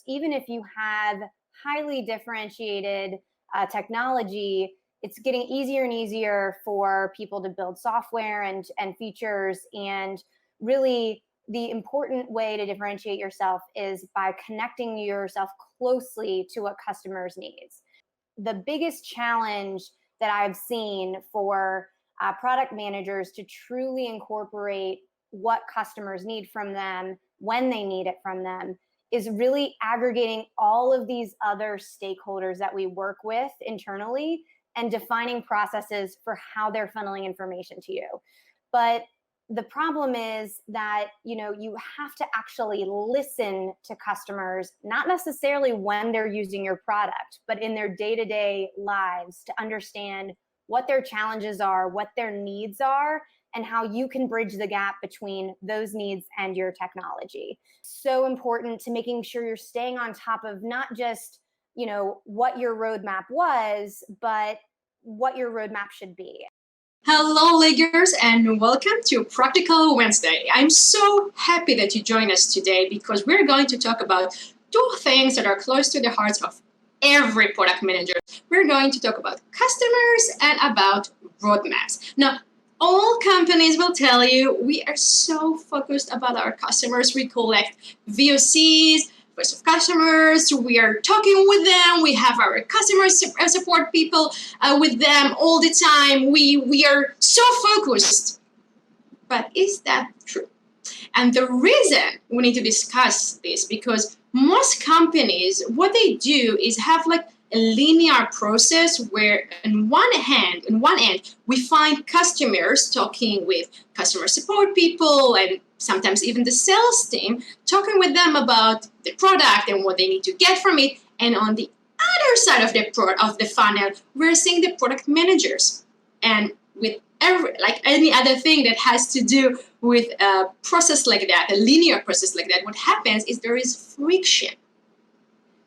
even if you have highly differentiated technology, it's getting easier and easier for people to build software and features. And really, the important way to differentiate yourself is by connecting yourself closely to what customers needs. The biggest challenge that I've seen for product managers to truly incorporate what customers need from them when they need it from them is really aggregating all of these other stakeholders that we work with internally and defining processes for how they're funneling information to you. But the problem is that, you have to actually listen to customers, not necessarily when they're using your product, but in their day-to-day lives, to understand what their challenges are, what their needs are, and how you can bridge the gap between those needs and your technology. So important to making sure you're staying on top of not just, what your roadmap was, but what your roadmap should be. Hello, leaguers, and welcome to Practical Wednesday. I'm so happy that you joined us today because we're going to talk about two things that are close to the hearts of every product manager. We're going to talk about customers and about roadmaps. Now, all companies will tell you we are so focused about our customers. We collect VOCs, voice of customers, we are talking with them, we have our customer support people with them all the time. We are so focused. But is that true? And the reason we need to discuss this, because most companies, what they do is have like a linear process where on one end, we find customers talking with customer support people and sometimes even the sales team, talking with them about the product and what they need to get from it. And on the other side of the funnel, we're seeing the product managers. And with any other thing that has to do with a process like that, a linear process like that, what happens is there is friction.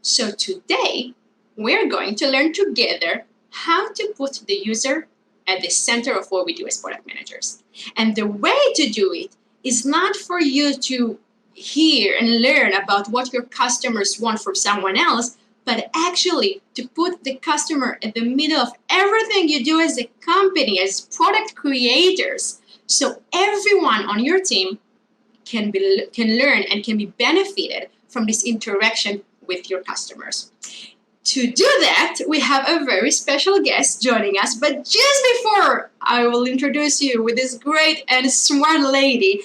So today, we're going to learn together how to put the user at the center of what we do as product managers. And the way to do it is not for you to hear and learn about what your customers want from someone else, but actually to put the customer at the middle of everything you do as a company, as product creators. So everyone on your team can learn and can be benefited from this interaction with your customers. To do that, we have a very special guest joining us. But just before I will introduce you with this great and smart lady,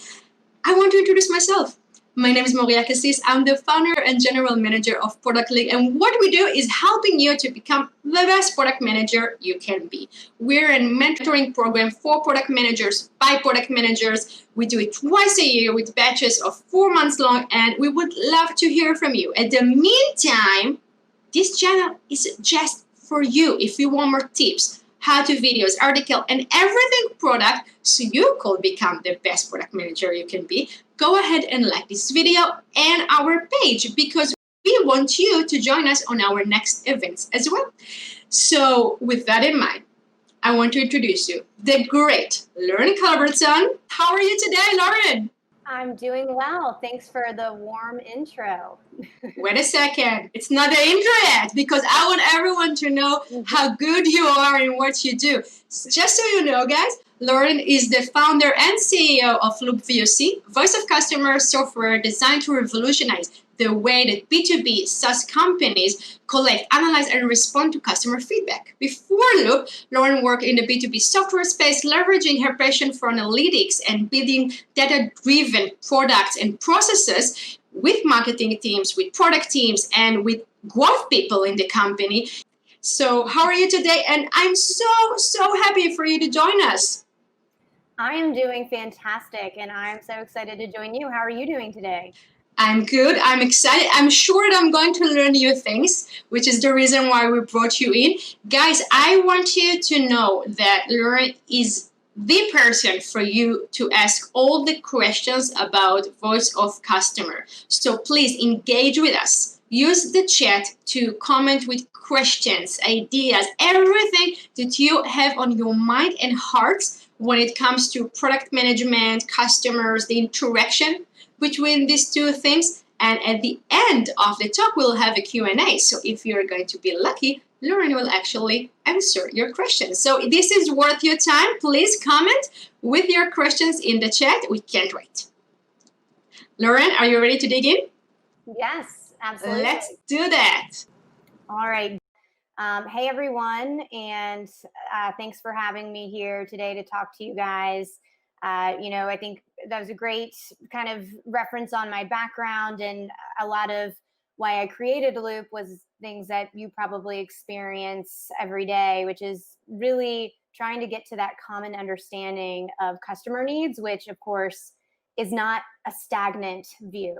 I want to introduce myself. My name is Maria Cassis. I'm the founder and general manager of Product League. And what we do is helping you to become the best product manager you can be. We're a mentoring program for product managers, by product managers. We do it twice a year with batches of 4 months long. And we would love to hear from you. At the meantime, this channel is just for you. If you want more tips, how-to videos, article, and everything product, so you could become the best product manager you can be, go ahead and like this video and our page, because we want you to join us on our next events as well. So with that in mind, I want to introduce you, the great Lauren Culbertson. How are you today, Lauren? I'm doing well. Thanks for the warm intro. Wait a second. It's not the intro yet, because I want everyone to know how good you are in what you do. Just so you know, guys, Lauren is the founder and CEO of LoopVOC, voice of customer software designed to revolutionize the way that B2B SaaS companies collect, analyze, and respond to customer feedback. Before Loop, Lauren worked in the B2B software space, leveraging her passion for analytics and building data-driven products and processes with marketing teams, with product teams, and with growth people in the company. So how are you today? And I'm so happy for you to join us. I am doing fantastic, and I'm so excited to join you. How are you doing today? I'm good. I'm excited. I'm sure that I'm going to learn new things, which is the reason why we brought you in. Guys, I want you to know that Lauren is the person for you to ask all the questions about voice of customer. So please engage with us. Use the chat to comment with questions, ideas, everything that you have on your mind and heart when it comes to product management, customers, the interaction between these two things. And at the end of the talk, we'll have a Q&A. So if you're going to be lucky, Lauren will actually answer your questions. So this is worth your time. Please comment with your questions in the chat. We can't wait. Lauren, are you ready to dig in? Yes, absolutely. Let's do that. All right. Hey, everyone, and thanks for having me here today to talk to you guys. I think that was a great kind of reference on my background, and a lot of why I created Loop was things that you probably experience every day, which is really trying to get to that common understanding of customer needs, which of course is not a stagnant view.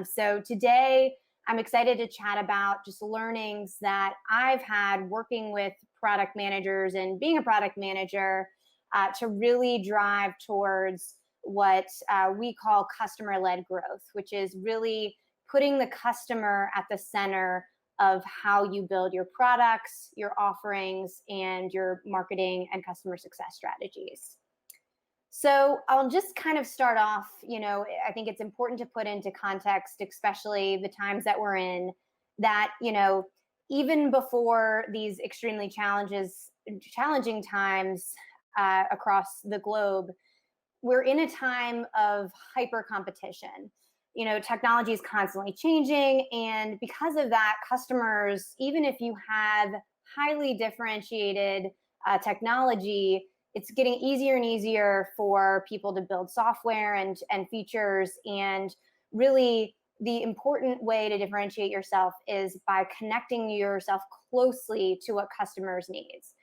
So today I'm excited to chat about just learnings that I've had working with product managers and being a product manager to really drive towards what we call customer-led growth, which is really putting the customer at the center of how you build your products, your offerings, and your marketing and customer success strategies. So I'll just kind of start off, I think it's important to put into context, especially the times that we're in, that, even before these extremely challenging times across the globe, we're in a time of hyper competition. Technology is constantly changing. And because of that, customers, even if you have highly differentiated technology, it's getting easier and easier for people to build software and features. And really, the important way to differentiate yourself is by connecting yourself closely to what customers needs.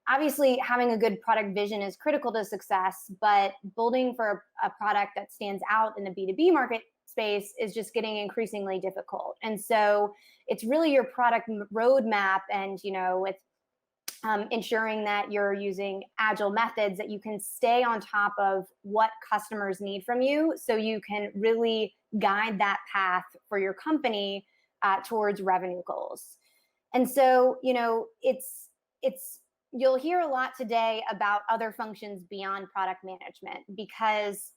Obviously, having a good product vision is critical to success, but building for a product that stands out in the B2B market space is just getting increasingly difficult. And so it's really your product roadmap and, with ensuring that you're using agile methods, that you can stay on top of what customers need from you, so you can really guide that path for your company towards revenue goals. And so, you'll hear a lot today about other functions beyond product management, because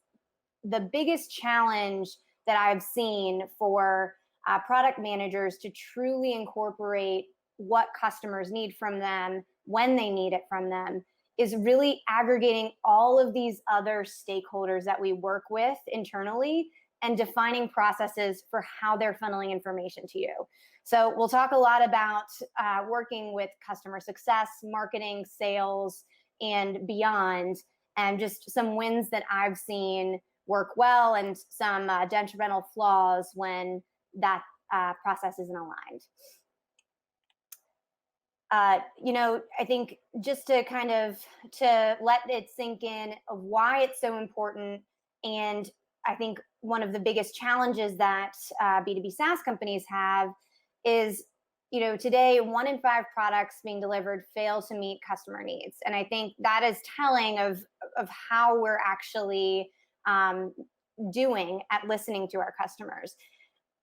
the biggest challenge that I've seen for product managers to truly incorporate what customers need from them when they need it from them is really aggregating all of these other stakeholders that we work with internally and defining processes for how they're funneling information to you. So we'll talk a lot about working with customer success, marketing, sales, and beyond, and just some wins that I've seen work well and some detrimental flaws when that process isn't aligned. I think just to kind of to let it sink in of why it's so important, and I think one of the biggest challenges that B2B SaaS companies have is, today 1 in 5 products being delivered fail to meet customer needs. And I think that is telling of how we're actually doing at listening to our customers.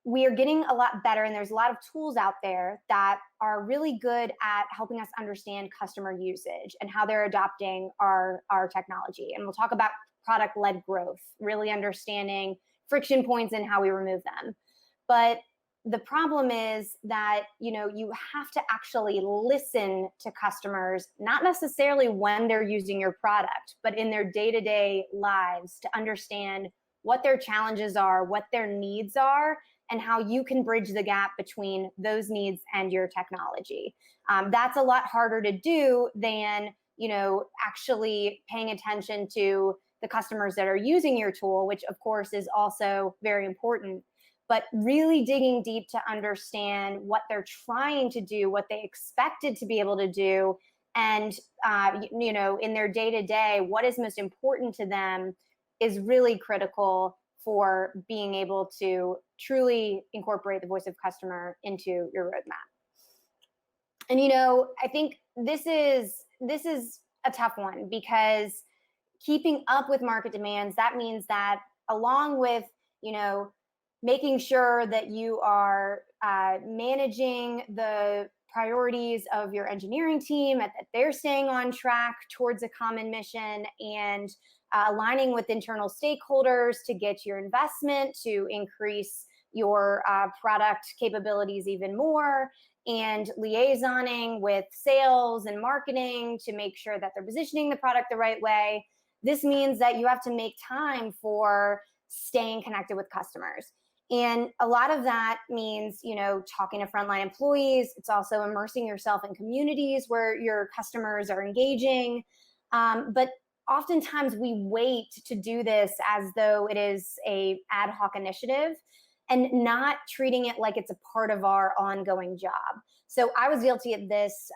We are getting a lot better, and there's a lot of tools out there that are really good at helping us understand customer usage and how they're adopting our technology. And we'll talk about product-led growth, really understanding friction points and how we remove them. But the problem is that, you have to actually listen to customers, not necessarily when they're using your product, but in their day-to-day lives, to understand what their challenges are, what their needs are, and how you can bridge the gap between those needs and your technology. That's a lot harder to do than, actually paying attention to the customers that are using your tool, which of course is also very important, but really digging deep to understand what they're trying to do, what they expected to be able to do, and, in their day-to-day, what is most important to them is really critical for being able to truly incorporate the voice of customer into your roadmap. And, I think this is a tough one, because keeping up with market demands, that means that along with, making sure that you are managing the priorities of your engineering team, that they're staying on track towards a common mission, and aligning with internal stakeholders to get your investment to increase your product capabilities even more, and liaisoning with sales and marketing to make sure that they're positioning the product the right way. This means that you have to make time for staying connected with customers. And a lot of that means, talking to frontline employees. It's also immersing yourself in communities where your customers are engaging. But oftentimes we wait to do this as though it is a ad hoc initiative and not treating it like it's a part of our ongoing job. So I was guilty of this,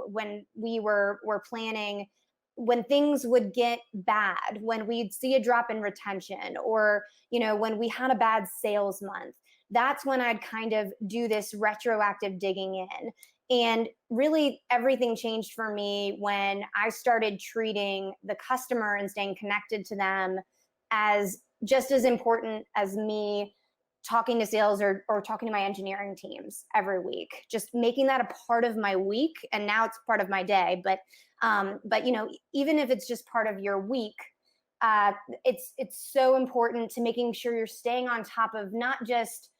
when we were planning, when things would get bad, when we'd see a drop in retention, or, when we had a bad sales month, that's when I'd kind of do this retroactive digging in. And really everything changed for me when I started treating the customer and staying connected to them as just as important as me talking to sales or talking to my engineering teams every week, just making that a part of my week. And now it's part of my day. But even if it's just part of your week, it's so important to making sure you're staying on top of not just,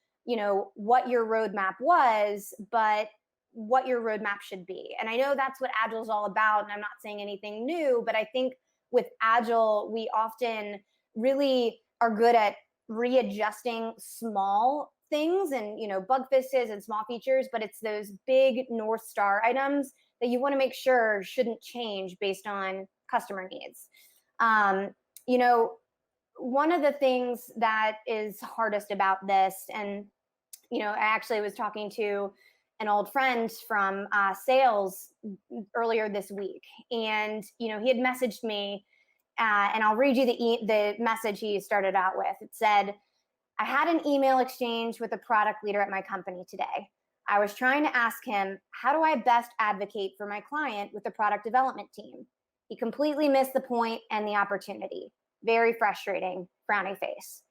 what your roadmap was, but what your roadmap should be. And I know that's what Agile is all about. And I'm not saying anything new, but I think with Agile, we often really are good at readjusting small things and, bug fixes and small features, but it's those big North Star items that you want to make sure shouldn't change based on customer needs. One of the things that is hardest about this, and, I actually was talking to an old friend from sales earlier this week, and, he had messaged me, and I'll read you the message he started out with. It said, "I had an email exchange with a product leader at my company today. I was trying to ask him, how do I best advocate for my client with the product development team? He completely missed the point and the opportunity. Very frustrating, frowny face."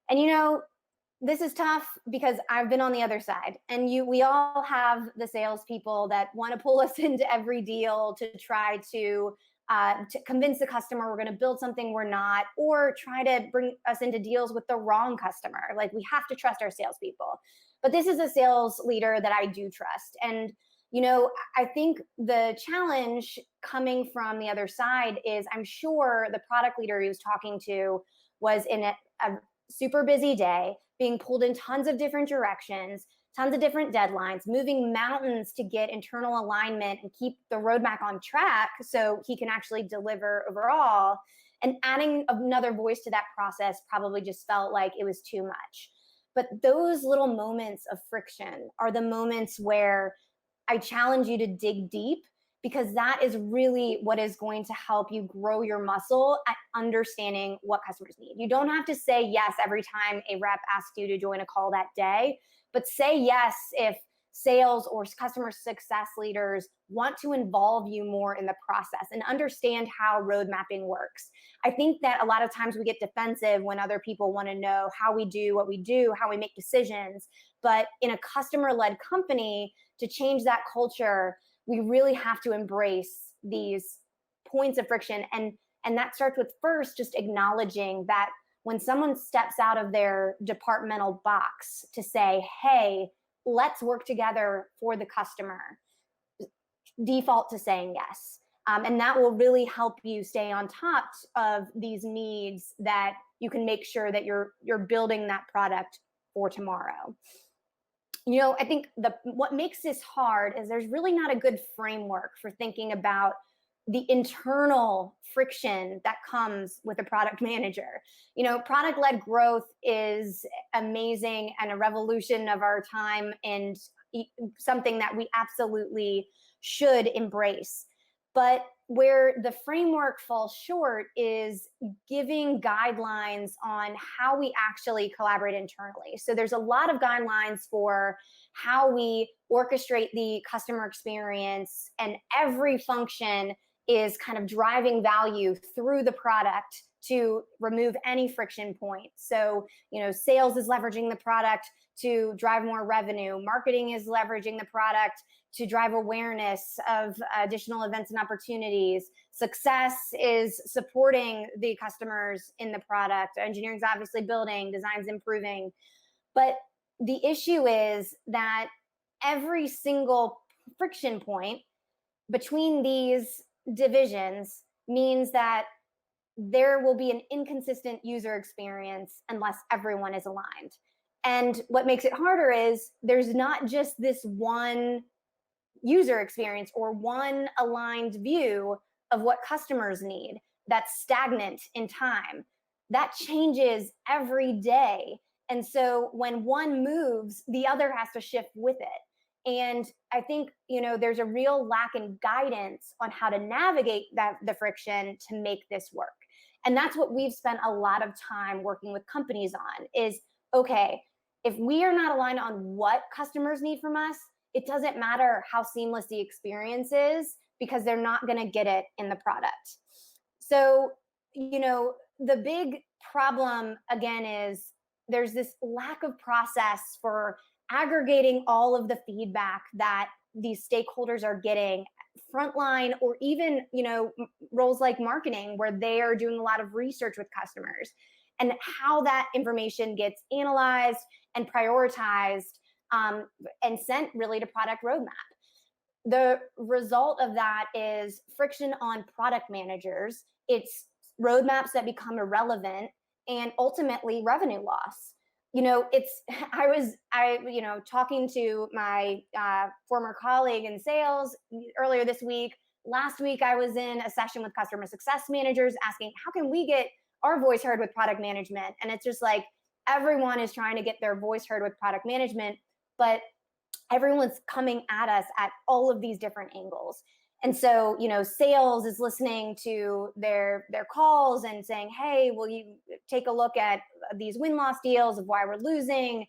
And this is tough because I've been on the other side, and we all have the salespeople that want to pull us into every deal to try to convince the customer we're going to build something we're not, or try to bring us into deals with the wrong customer. Like, we have to trust our salespeople. But this is a sales leader that I do trust. And, I think the challenge coming from the other side is, I'm sure the product leader he was talking to was in a super busy day, being pulled in tons of different directions, tons of different deadlines, moving mountains to get internal alignment and keep the roadmap on track so he can actually deliver overall. And adding another voice to that process probably just felt like it was too much. But those little moments of friction are the moments where I challenge you to dig deep, because that is really what is going to help you grow your muscle at understanding what customers need. You don't have to say yes every time a rep asks you to join a call that day, but say yes if sales or customer success leaders want to involve you more in the process and understand how road mapping works. I think that a lot of times we get defensive when other people want to know how we do what we do, how we make decisions. But in a customer-led company, to change that culture, we really have to embrace these points of friction. And that starts with first just acknowledging that when someone steps out of their departmental box to say, hey, let's work together for the customer, default to saying yes. And that will really help you stay on top of these needs, that you can make sure that you're building that product for tomorrow. I think what makes this hard is there's really not a good framework for thinking about the internal friction that comes with a product manager. Product-led growth is amazing and a revolution of our time, and something that we absolutely should embrace. But where the framework falls short is giving guidelines on how we actually collaborate internally. So there's a lot of guidelines for how we orchestrate the customer experience, and every function is kind of driving value through the product to remove any friction points. So, sales is leveraging the product to drive more revenue. Marketing is leveraging the product to drive awareness of additional events and opportunities. Success is supporting the customers in the product. Engineering is obviously building, design's improving. But the issue is that every single friction point between these divisions means that there will be an inconsistent user experience unless everyone is aligned. And what makes it harder is there's not just this one user experience or one aligned view of what customers need that's stagnant in time. That changes every day. And so when one moves, the other has to shift with it. And I think, there's a real lack in guidance on how to navigate the friction to make this work. And that's what we've spent a lot of time working with companies on is, okay, if we are not aligned on what customers need from us, it doesn't matter how seamless the experience is because they're not going to get it in the product. So, the big problem again is there's this lack of process for aggregating all of the feedback that these stakeholders are getting frontline, or even, roles like marketing where they are doing a lot of research with customers, and how that information gets analyzed and prioritized and sent really to product roadmap. The result of that is friction on product managers. It's roadmaps that become irrelevant and ultimately revenue loss. I was talking to my former colleague in sales earlier this week. Last week, I was in a session with customer success managers asking, how can we get our voice heard with product management? And it's just like, everyone is trying to get their voice heard with product management, but everyone's coming at us at all of these different angles. And so, sales is listening to their calls and saying, hey, will you take a look at these win-loss deals of why we're losing,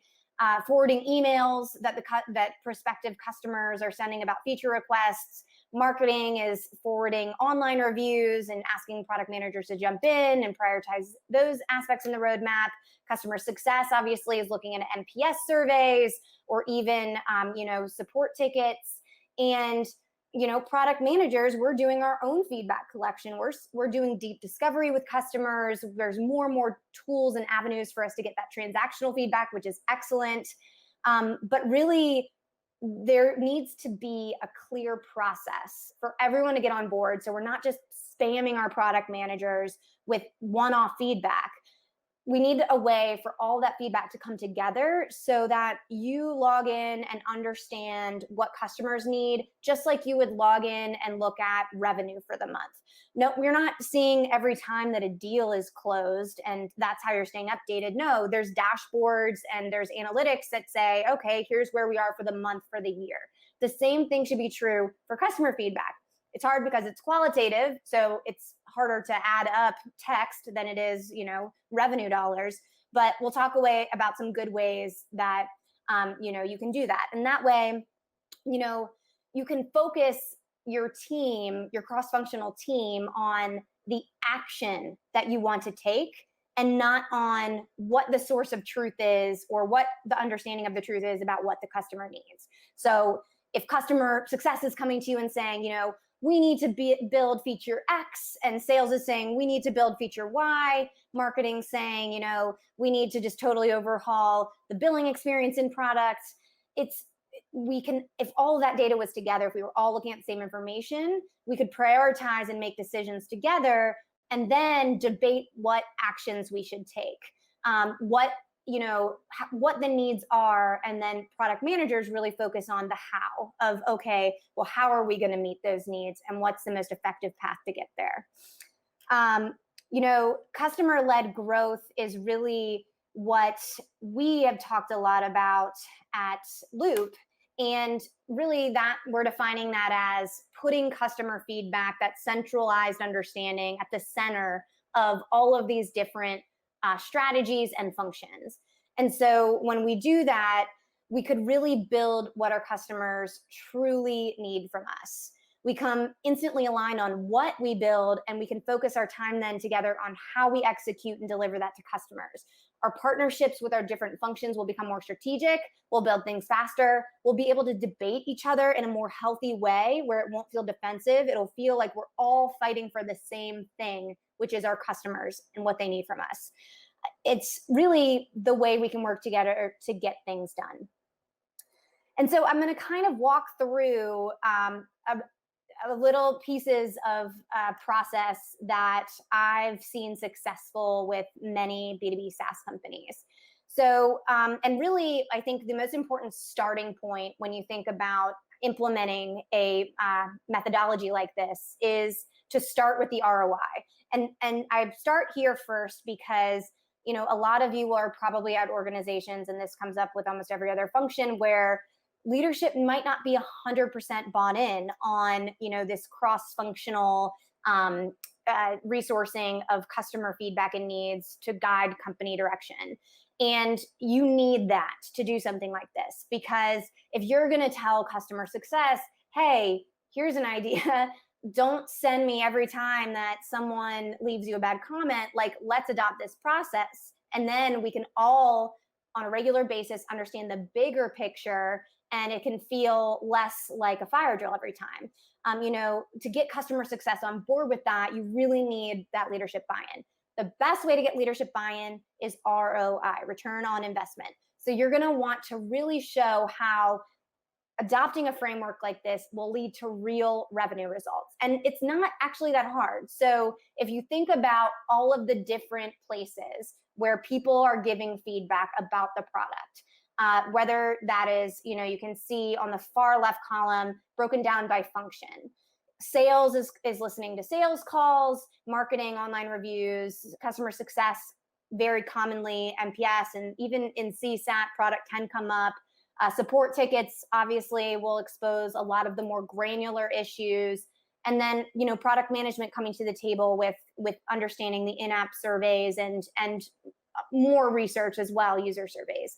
forwarding emails that prospective customers are sending about feature requests. Marketing is forwarding online reviews and asking product managers to jump in and prioritize those aspects in the roadmap. Customer success obviously is looking at NPS surveys or even, support tickets. And product managers, we're doing our own feedback collection. We're doing deep discovery with customers. There's more and more tools and avenues for us to get that transactional feedback, which is excellent. But really, there needs to be a clear process for everyone to get on board. So we're not just spamming our product managers with one-off feedback. We need a way for all that feedback to come together so that you log in and understand what customers need, just like you would log in and look at revenue for the month. No, we're not seeing every time that a deal is closed and that's how you're staying updated. No, there's dashboards and there's analytics that say, okay, here's where we are for the month, for the year. The same thing should be true for customer feedback. It's hard because it's qualitative, so it's harder to add up text than it is, revenue dollars. But we'll talk about some good ways that, you can do that. And that way, you can focus your team, your cross-functional team, on the action that you want to take and not on what the source of truth is or what the understanding of the truth is about what the customer needs. So if customer success is coming to you and saying, we need to build feature X, and sales is saying we need to build feature Y, marketing saying, we need to just totally overhaul the billing experience in products. If all of that data was together, if we were all looking at the same information, we could prioritize and make decisions together and then debate what actions we should take, what the needs are, and then product managers really focus on the how of, okay, well, how are we going to meet those needs and what's the most effective path to get there? Customer-led growth is really what we have talked a lot about at Loop. And really that we're defining that as putting customer feedback, that centralized understanding at the center of all of these different strategies and functions. And so when we do that, we could really build what our customers truly need from us. We come instantly aligned on what we build, and we can focus our time then together on how we execute and deliver that to customers. Our partnerships with our different functions will become more strategic. We'll build things faster. We'll be able to debate each other in a more healthy way where it won't feel defensive. It'll feel like we're all fighting for the same thing, which is our customers and what they need from us. it's really the way we can work together to get things done. And so I'm going to kind of walk through little pieces of process that I've seen successful with many B2B SaaS companies. So, and really, I think the most important starting point when you think about implementing a methodology like this is to start with the ROI. And I start here first because, you know, a lot of you are probably at organizations, and this comes up with almost every other function, where leadership might not be 100% bought in on, you know, this cross-functional resourcing of customer feedback and needs to guide company direction. And you need that to do something like this, because if you're going to tell customer success, hey, here's an idea, don't send me every time that someone leaves you a bad comment, like, let's adopt this process. And then we can all on a regular basis understand the bigger picture, and it can feel less like a fire drill every time. You know, to get customer success on board with that, you really need that leadership buy-in. The best way to get leadership buy-in is ROI, return on investment. So you're going to want to really show how adopting a framework like this will lead to real revenue results. And it's not actually that hard. So if you think about all of the different places where people are giving feedback about the product, whether that is, you know, you can see on the far left column broken down by function. Sales is listening to sales calls, marketing, online reviews, customer success, very commonly NPS, and even in CSAT, product can come up. Support tickets obviously will expose a lot of the more granular issues. And then, you know, product management coming to the table with understanding the in-app surveys and more research as well, user surveys.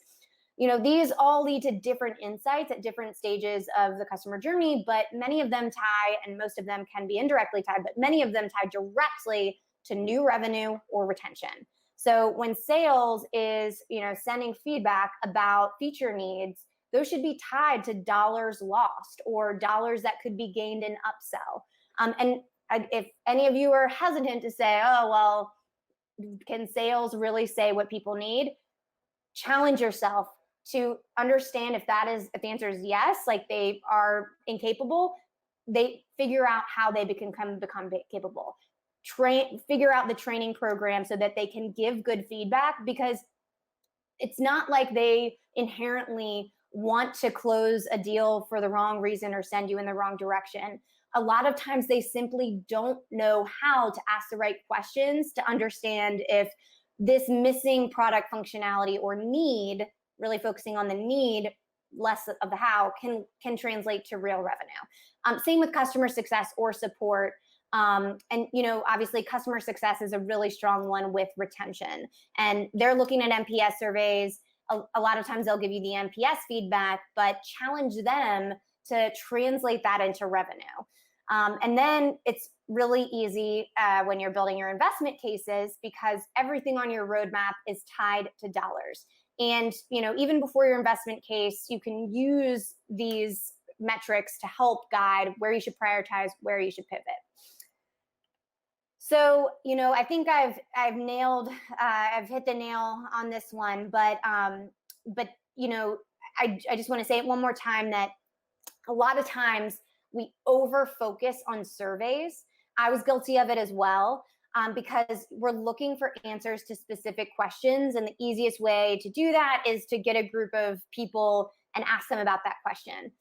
You know, these all lead to different insights at different stages of the customer journey, but many of them tie, and most of them can be indirectly tied, but many of them tie directly to new revenue or retention. So when sales is, you know, sending feedback about feature needs, those should be tied to dollars lost or dollars that could be gained in upsell. And if any of you are hesitant to say, oh, well, can sales really say what people need? Challenge yourself to understand if the answer is yes, like they are incapable, they figure out how they become capable. Figure out the training program so that they can give good feedback, because it's not like they inherently want to close a deal for the wrong reason or send you in the wrong direction. A lot of times they simply don't know how to ask the right questions to understand if this missing product functionality or need, really focusing on the need, less of the how, can translate to real revenue. Same with customer success or support. And, you know, obviously customer success is a really strong one with retention, and they're looking at NPS surveys. A lot of times they'll give you the NPS feedback, but challenge them to translate that into revenue. And then it's really easy when you're building your investment cases, because everything on your roadmap is tied to dollars. And, you know, even before your investment case, you can use these metrics to help guide where you should prioritize, where you should pivot. So, you know, I think I've hit the nail on this one, but you know, I just want to say it one more time that a lot of times we over focus on surveys. I was guilty of it as well, because we're looking for answers to specific questions, and the easiest way to do that is to get a group of people and ask them about that question.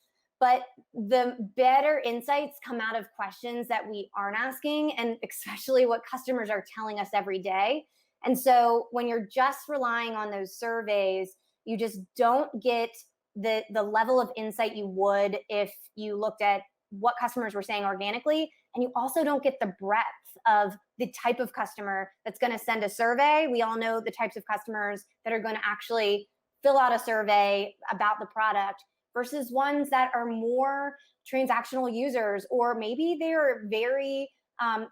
But the better insights come out of questions that we aren't asking, and especially what customers are telling us every day. And so when you're just relying on those surveys, you just don't get the level of insight you would if you looked at what customers were saying organically. And you also don't get the breadth of the type of customer that's going to send a survey. We all know the types of customers that are going to actually fill out a survey about the product versus ones that are more transactional users, or maybe they're very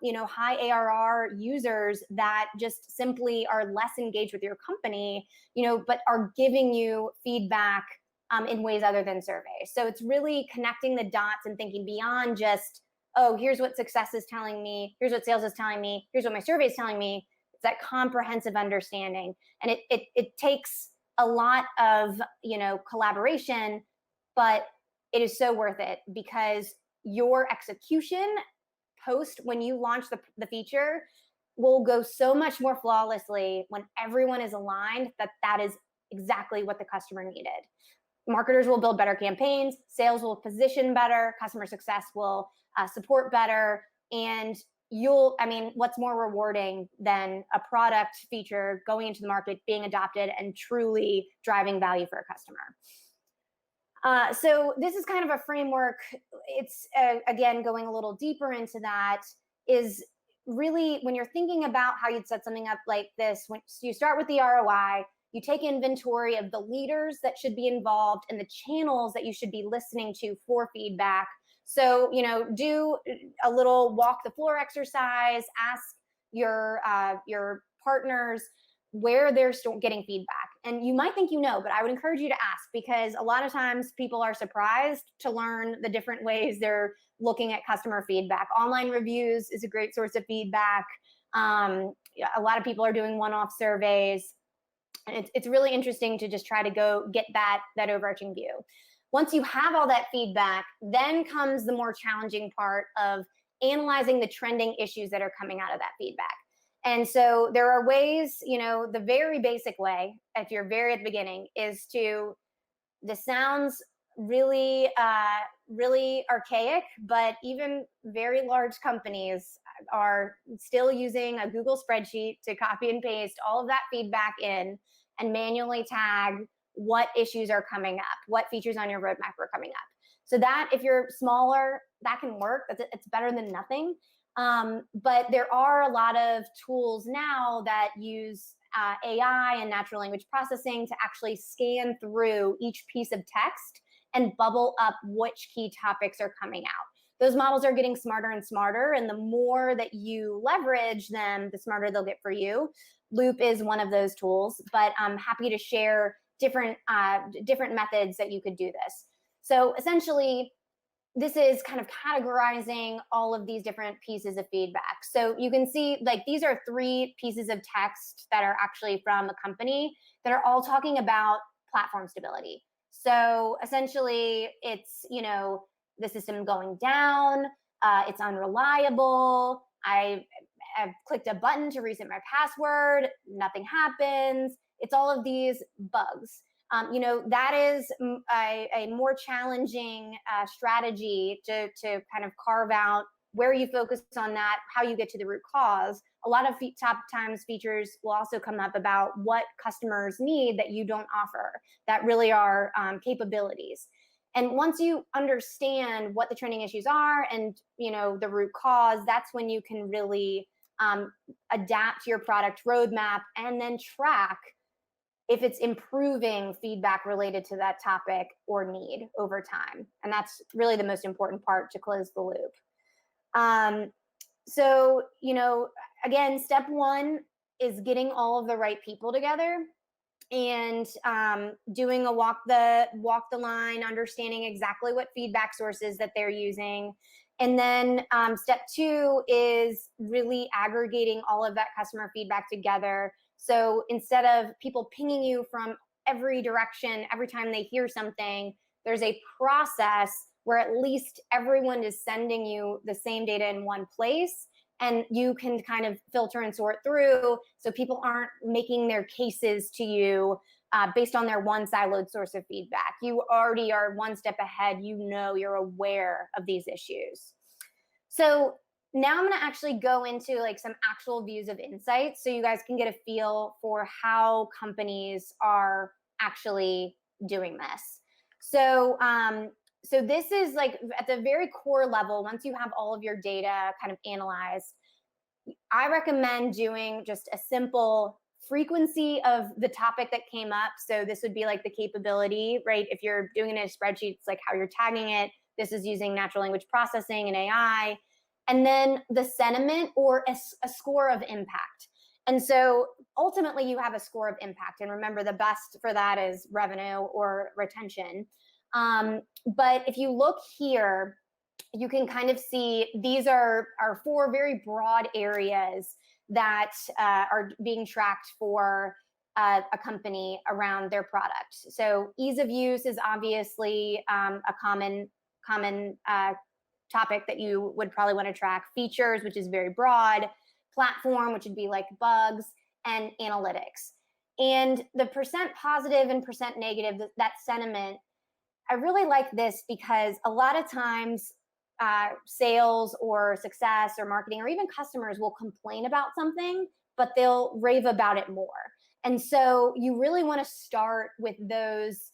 you know, high ARR users that just simply are less engaged with your company, you know, but are giving you feedback in ways other than surveys. So it's really connecting the dots and thinking beyond just, oh, here's what success is telling me, here's what sales is telling me, here's what my survey is telling me. It's that comprehensive understanding. And it takes a lot of, collaboration, but it is so worth it, because your execution post when you launch the feature will go so much more flawlessly when everyone is aligned that is exactly what the customer needed. Marketers will build better campaigns, sales will position better, customer success will support better, and what's more rewarding than a product feature going into the market, being adopted, and truly driving value for a customer? So this is kind of a framework. It's, again, going a little deeper into that, is really when you're thinking about how you'd set something up like this, when you start with the ROI, you take inventory of the leaders that should be involved and the channels that you should be listening to for feedback. So, do a little walk the floor exercise, ask your partners where they're getting feedback. And you might think but I would encourage you to ask, because a lot of times people are surprised to learn the different ways they're looking at customer feedback. Online reviews is a great source of feedback. A lot of people are doing one-off surveys. And it's really interesting to just try to go get that overarching view. Once you have all that feedback, then comes the more challenging part of analyzing the trending issues that are coming out of that feedback. And so there are ways, the very basic way, if you're very at the beginning, is this sounds really, really archaic, but even very large companies are still using a Google spreadsheet to copy and paste all of that feedback in and manually tag what issues are coming up, what features on your roadmap are coming up. So that, if you're smaller, that can work. It's better than nothing. But there are a lot of tools now that use AI and natural language processing to actually scan through each piece of text and bubble up which key topics are coming out. Those models are getting smarter and smarter, and the more that you leverage them, the smarter they'll get for you. Loop is one of those tools, but I'm happy to share different methods that you could do this. So essentially, this is kind of categorizing all of these different pieces of feedback. So you can see, these are 3 pieces of text that are actually from a company that are all talking about platform stability. So essentially, it's, the system going down, it's unreliable, I've clicked a button to reset my password, nothing happens. It's all of these bugs. That is a more challenging strategy to kind of carve out where you focus on that, how you get to the root cause. A lot of top times features will also come up about what customers need that you don't offer, that really are capabilities. And once you understand what the trending issues are and, the root cause, that's when you can really adapt your product roadmap and then track if it's improving feedback related to that topic or need over time. And that's really the most important part to close the loop. So, again, step 1 is getting all of the right people together and doing a walk the line, understanding exactly what feedback sources that they're using. And then step 2 is really aggregating all of that customer feedback together. So instead of people pinging you from every direction every time they hear something, there's a process where at least everyone is sending you the same data in one place, and you can kind of filter and sort through so people aren't making their cases to you based on their one siloed source of feedback. You already are one step ahead. You're aware of these issues. So now I'm going to actually go into some actual views of insights so you guys can get a feel for how companies are actually doing this. So so this is at the very core level. Once you have all of your data kind of analyzed, I recommend doing just a simple frequency of the topic that came up. So this would be the capability, right? If you're doing it in a spreadsheet, it's how you're tagging it. This is using natural language processing and AI. And then the sentiment or a score of impact. And so ultimately you have a score of impact. And remember, the best for that is revenue or retention. But if you look here, you can kind of see these are 4 very broad areas that are being tracked for a company around their product. So ease of use is obviously a common topic that you would probably want to track. Features, which is very broad. Platform, which would be like bugs, and analytics. And the percent positive and percent negative, that sentiment, I really like this because a lot of times sales or success or marketing or even customers will complain about something, but they'll rave about it more. And so you really want to start with those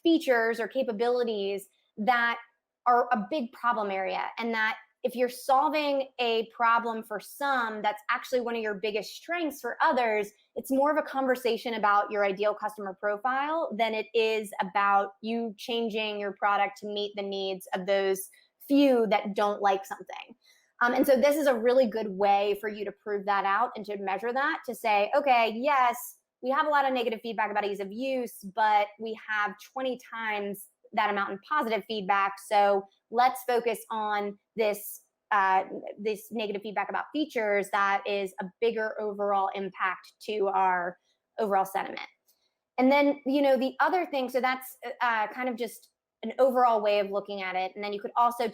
features or capabilities that are a big problem area, and that if you're solving a problem for some, that's actually one of your biggest strengths for others, it's more of a conversation about your ideal customer profile than it is about you changing your product to meet the needs of those few that don't like something. And so this is a really good way for you to prove that out and to measure that, to say, okay, yes, we have a lot of negative feedback about ease of use, but we have 20 times that amount in positive feedback. So let's focus on this negative feedback about features that is a bigger overall impact to our overall sentiment. And then, the other thing, so that's kind of just an overall way of looking at it. And then you could also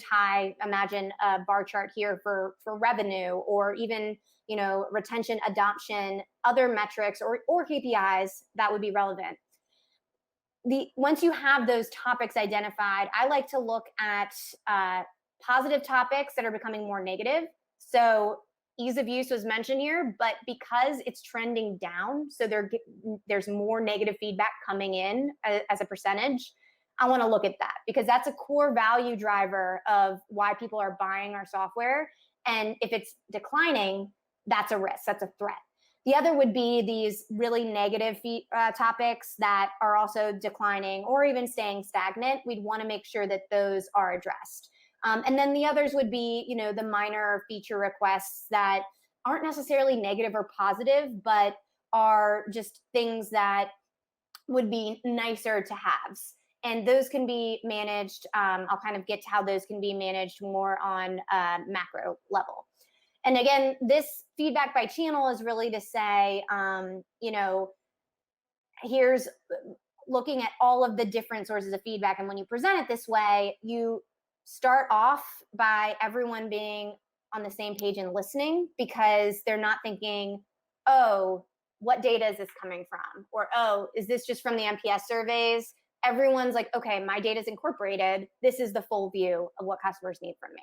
imagine a bar chart here for revenue, or even, retention, adoption, other metrics or KPIs that would be relevant. Once you have those topics identified, I like to look at positive topics that are becoming more negative. So ease of use was mentioned here, but because it's trending down, so there's more negative feedback coming in as a percentage, I want to look at that, because that's a core value driver of why people are buying our software. And if it's declining, that's a risk, that's a threat. The other would be these really negative topics that are also declining or even staying stagnant. We'd want to make sure that those are addressed. And then the others would be, the minor feature requests that aren't necessarily negative or positive, but are just things that would be nicer to haves. And those can be managed. I'll kind of get to how those can be managed more on a macro level. And again, this feedback by channel is really to say, here's looking at all of the different sources of feedback. And when you present it this way, you start off by everyone being on the same page and listening, because they're not thinking, oh, what data is this coming from? Or, oh, is this just from the NPS surveys? Everyone's like, okay, my data is incorporated. This is the full view of what customers need from me.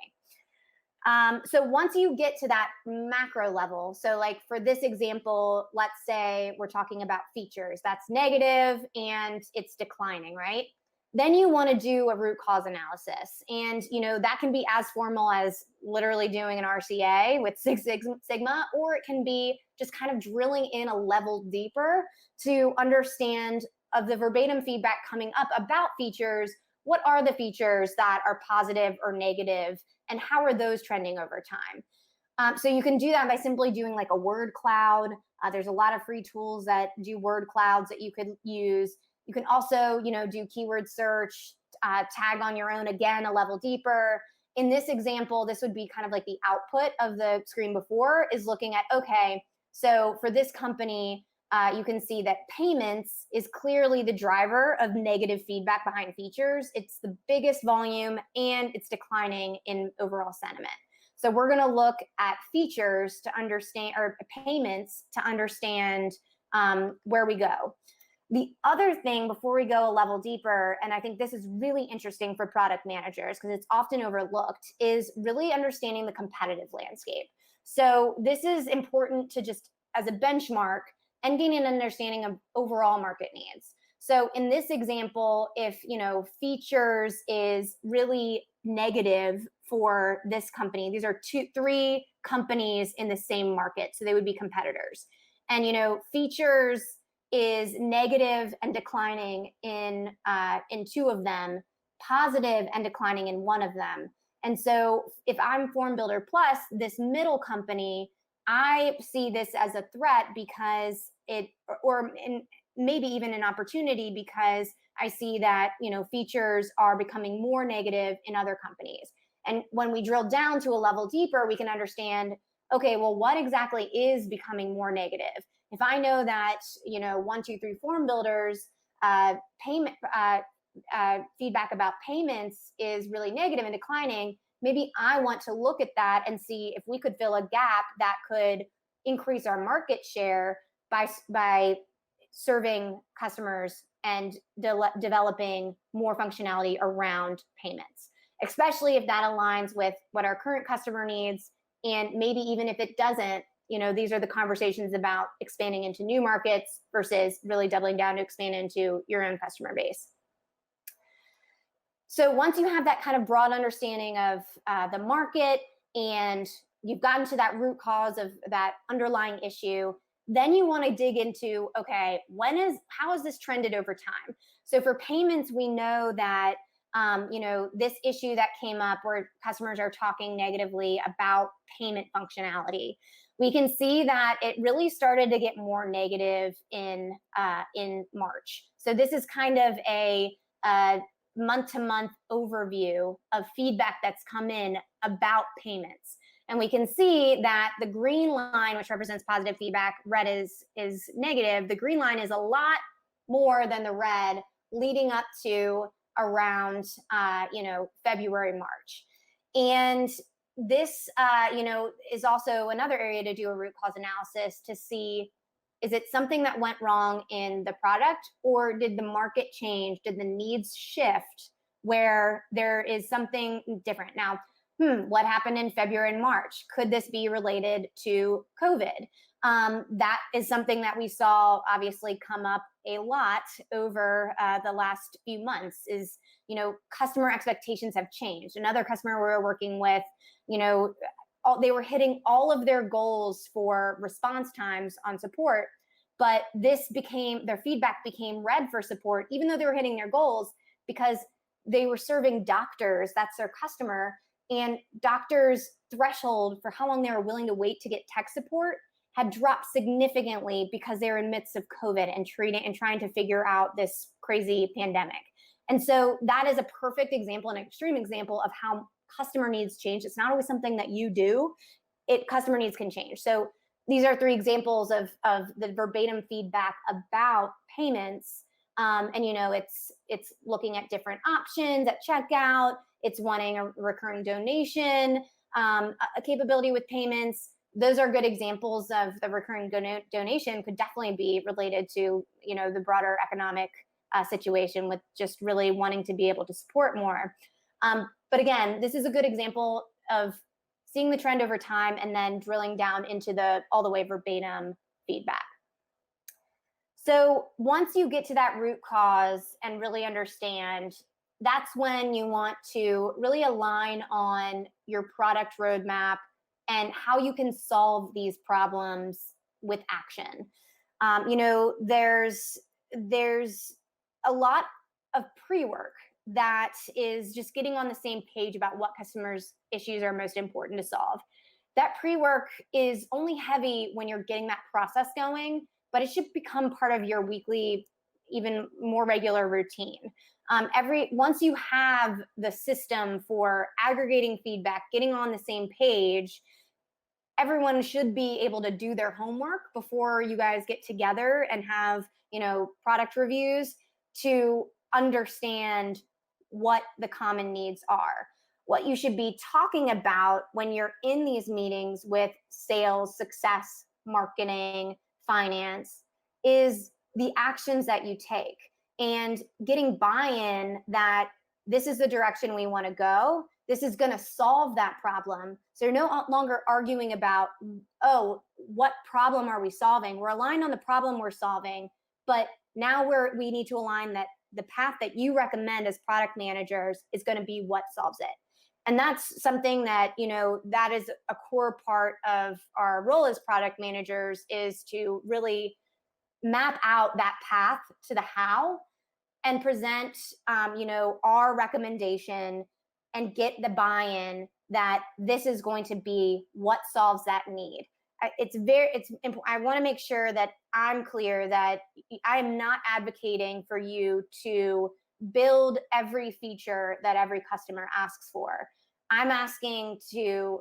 So once you get to that macro level, so like for this example, let's say we're talking about features, that's negative and it's declining, right? Then you want to do a root cause analysis. And, that can be as formal as literally doing an RCA with Six Sigma, or it can be just kind of drilling in a level deeper to understand of the verbatim feedback coming up about features. What are the features that are positive or negative, and how are those trending over time? So you can do that by simply doing like a word cloud. There's a lot of free tools that do word clouds that you could use. You can also, do keyword search, tag on your own, again, a level deeper. In this example, this would be kind of like the output of the screen before, is looking at, okay, so for this company, you can see that payments is clearly the driver of negative feedback behind features. It's the biggest volume and it's declining in overall sentiment. So we're going to look at features to understand, or payments to understand where we go. The other thing before we go a level deeper, and I think this is really interesting for product managers because it's often overlooked, is really understanding the competitive landscape. So this is important to just as a benchmark and gain an understanding of overall market needs. So in this example, if features is really negative for this company, these are 3 companies in the same market, so they would be competitors. And features is negative and declining in 2 of them, positive and declining in 1 of them. And so if I'm Form Builder Plus, this middle company, I see this as a threat because maybe even an opportunity, because I see that, features are becoming more negative in other companies. And when we drill down to a level deeper, we can understand, okay, well, what exactly is becoming more negative? If I know that, 123 form builders payment feedback about payments is really negative and declining, maybe I want to look at that and see if we could fill a gap that could increase our market share by serving customers and developing more functionality around payments, especially if that aligns with what our current customer needs. And maybe even if it doesn't, these are the conversations about expanding into new markets versus really doubling down to expand into your own customer base. So once you have that kind of broad understanding of the market and you've gotten to that root cause of that underlying issue, then you want to dig into, okay, how has this trended over time? So for payments, we know that this issue that came up where customers are talking negatively about payment functionality. We can see that it really started to get more negative in March. So this is kind of a month-to-month overview of feedback that's come in about payments. And we can see that the green line, which represents positive feedback, red is negative. The green line is a lot more than the red leading up to around February, March. And this is also another area to do a root cause analysis to see, is it something that went wrong in the product, or did the market change? Did the needs shift where there is something different? Now, what happened in February and March? Could this be related to COVID? That is something that we saw obviously come up a lot over the last few months is, customer expectations have changed. Another customer we were working with, they were hitting all of their goals for response times on support, but their feedback became red for support, even though they were hitting their goals, because they were serving doctors, that's their customer, and doctors' threshold for how long they were willing to wait to get tech support had dropped significantly because they were in the midst of COVID and trying to figure out this crazy pandemic. And so that is a perfect example, an extreme example of how customer needs change. It's not always something that you do. Customer needs can change. So these are 3 examples of the verbatim feedback about payments. And it's looking at different options at checkout. It's wanting a recurring donation, a capability with payments. Those are good examples of the recurring donation could definitely be related to, the broader economic situation with just really wanting to be able to support more. But again, this is a good example of seeing the trend over time and then drilling down into all the way verbatim feedback. So once you get to that root cause and really understand, that's when you want to really align on your product roadmap and how you can solve these problems with action. There's a lot of pre-work that is just getting on the same page about what customers' issues are most important to solve. That pre-work is only heavy when you're getting that process going, but it should become part of your weekly, even more regular routine. Once you have the system for aggregating feedback, getting on the same page, everyone should be able to do their homework before you guys get together and have, product reviews to understand what the common needs are. What you should be talking about when you're in these meetings with sales, success, marketing, finance is the actions that you take and getting buy-in that this is the direction we want to go. This is going to solve that problem. So you're no longer arguing about, oh, what problem are we solving? We're aligned on the problem we're solving, but now we need to align that the path that you recommend as product managers is going to be what solves it. And that's something that, that is a core part of our role as product managers, is to really map out that path to the how and present, our recommendation and get the buy-in that this is going to be what solves that need. I want to make sure that I'm clear that I'm not advocating for you to build every feature that every customer asks for. I'm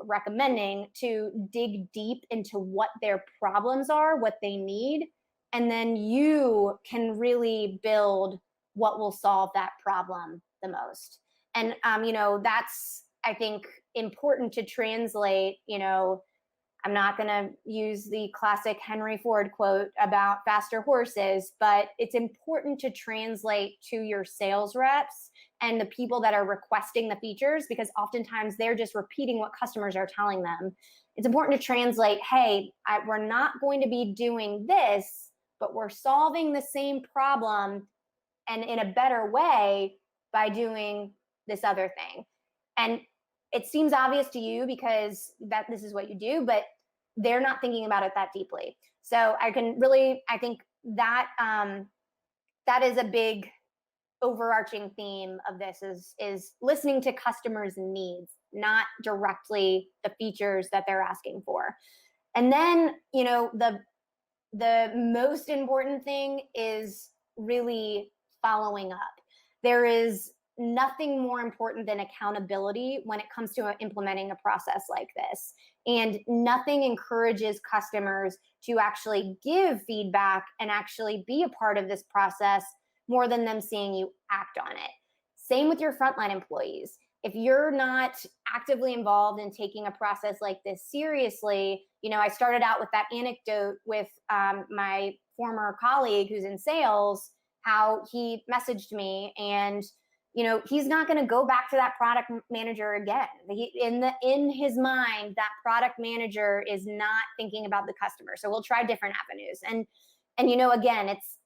recommending to dig deep into what their problems are, what they need, and then you can really build what will solve that problem the most. And, that's, I think, important to translate. I'm not going to use the classic Henry Ford quote about faster horses, but it's important to translate to your sales reps and the people that are requesting the features, because oftentimes they're just repeating what customers are telling them. It's important to translate, hey, we're not going to be doing this, but we're solving the same problem and in a better way by doing this other thing. And it seems obvious to you because this is what you do, but they're not thinking about it that deeply. So I think that that is a big overarching theme of this is listening to customers' needs, not directly the features that they're asking for. And then, the most important thing is really following up. There is nothing more important than accountability when it comes to implementing a process like this. And nothing encourages customers to actually give feedback and actually be a part of this process more than them seeing you act on it. Same with your frontline employees. If you're not actively involved in taking a process like this seriously, I started out with that anecdote with my former colleague who's in sales, how he messaged me and he's not going to go back to that product manager again. In his mind, that product manager is not thinking about the customer. So we'll try different avenues. And again, it's